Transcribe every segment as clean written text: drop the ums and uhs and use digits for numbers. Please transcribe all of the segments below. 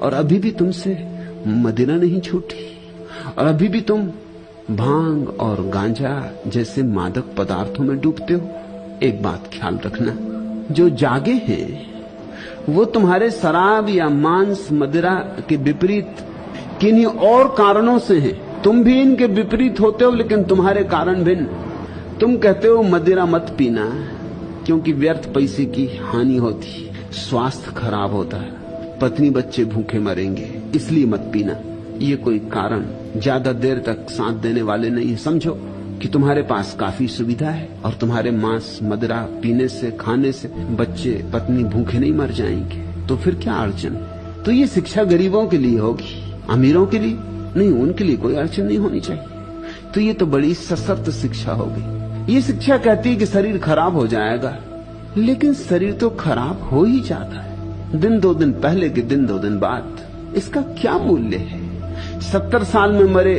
और अभी भी तुमसे मदिरा नहीं छूटी, और अभी भी तुम भांग और गांजा जैसे मादक पदार्थों में डूबते हो। एक बात ख्याल रखना, जो जागे हैं वो तुम्हारे शराब या मांस मदिरा के विपरीत किन्हीं और कारणों से हैं। तुम भी इनके विपरीत होते हो, लेकिन तुम्हारे कारण भिन्न। तुम कहते हो मदिरा मत पीना क्योंकि व्यर्थ पैसे की हानि होती, स्वास्थ्य खराब होता है, पत्नी बच्चे भूखे मरेंगे, इसलिए मत पीना। ये कोई कारण ज्यादा देर तक साथ देने वाले नहीं है। समझो कि तुम्हारे पास काफी सुविधा है और तुम्हारे मांस मदिरा पीने से, खाने से बच्चे पत्नी भूखे नहीं मर जाएंगे, तो फिर क्या अड़चन? तो ये शिक्षा गरीबों के लिए होगी, अमीरों के लिए नहीं। उनके लिए कोई अड़चन नहीं होनी चाहिए। तो ये तो बड़ी सशर्त शिक्षा हो गई। ये शिक्षा कहती है कि शरीर खराब हो जाएगा, लेकिन शरीर तो खराब हो ही जाता है, दिन 2 दिन पहले के दिन 2 दिन बाद। इसका क्या मूल्य है? 70 साल में मरे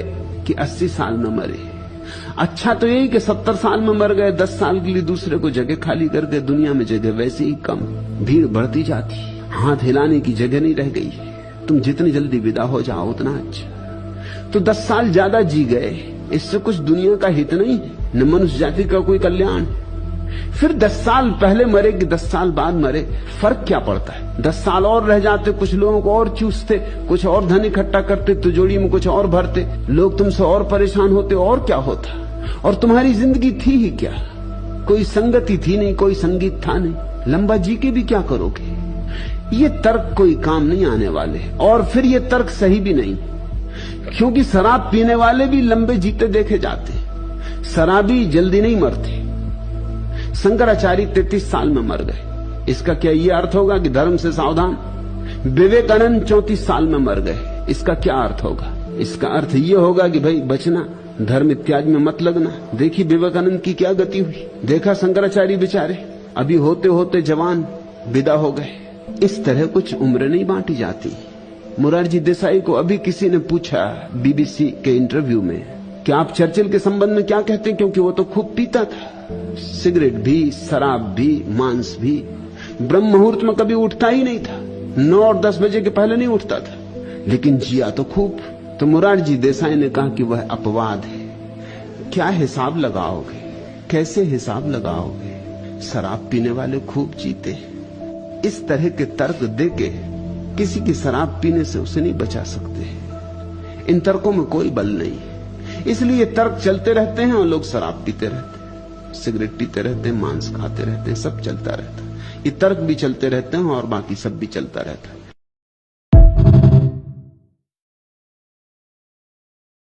कि 80 साल में मरे? अच्छा तो यही कि 70 साल में मर गए, 10 साल के लिए दूसरे को जगह खाली कर गए। दुनिया में जगह वैसे ही कम, भीड़ बढ़ती जाती, हाथ हिलाने की जगह नहीं रह गई। तुम जितनी जल्दी विदा हो जाओ उतना अच्छा। तो 10 साल ज्यादा जी गए, इससे कुछ दुनिया का हित नहीं है, न मनुष्य जाति का कोई कल्याण। फिर 10 साल पहले मरे कि 10 साल बाद मरे, फर्क क्या पड़ता है? 10 साल और रह जाते, कुछ लोगों को और चूसते, कुछ और धन इकट्ठा करते, तिजोरी में कुछ और भरते, लोग तुमसे और परेशान होते, और क्या होता? और तुम्हारी जिंदगी थी ही क्या? कोई संगति थी नहीं, कोई संगीत था नहीं। लंबा जी के भी क्या करोगे? ये तर्क कोई काम नहीं आने वाले। और फिर ये तर्क सही भी नहीं, क्योंकि शराब पीने वाले भी लंबे जीते देखे जाते, शराबी जल्दी नहीं मरते। शंकराचार्य 33 साल में मर गए, इसका क्या ये अर्थ होगा कि धर्म से सावधान? विवेकानंद 34 साल में मर गए, इसका क्या अर्थ होगा? इसका अर्थ ये होगा कि भाई बचना, धर्म इत्यादि में मत लगना। देखी विवेकानंद की क्या गति हुई, देखा शंकराचार्य बेचारे अभी होते होते जवान विदा हो गए। इस तरह कुछ उम्र नहीं बांटी जाती। मोरारजी देसाई को अभी किसी ने पूछा बीबीसी के इंटरव्यू में कि आप चर्चिल के संबंध में क्या कहते हैं, क्योंकि वो तो खूब पीता था, सिगरेट भी, शराब भी, मांस भी। ब्रह्म मुहूर्त में कभी उठता ही नहीं था, 9 और 10 बजे के पहले नहीं उठता था, लेकिन जिया तो खूब। तो मोरारजी देसाई ने कहा कि वह अपवाद है। क्या हिसाब लगाओगे, कैसे हिसाब लगाओगे? शराब पीने वाले खूब जीते। इस तरह के तर्क देके किसी की शराब पीने से उसे नहीं बचा सकते। इन तर्कों में कोई बल नहीं, इसलिए तर्क चलते रहते हैं और लोग शराब पीते रहते हैं, सिगरेट पीते रहते हैं, मांस खाते रहते हैं, सब चलता रहता है। ये तर्क भी चलते रहते हैं और बाकी सब भी चलता रहता है।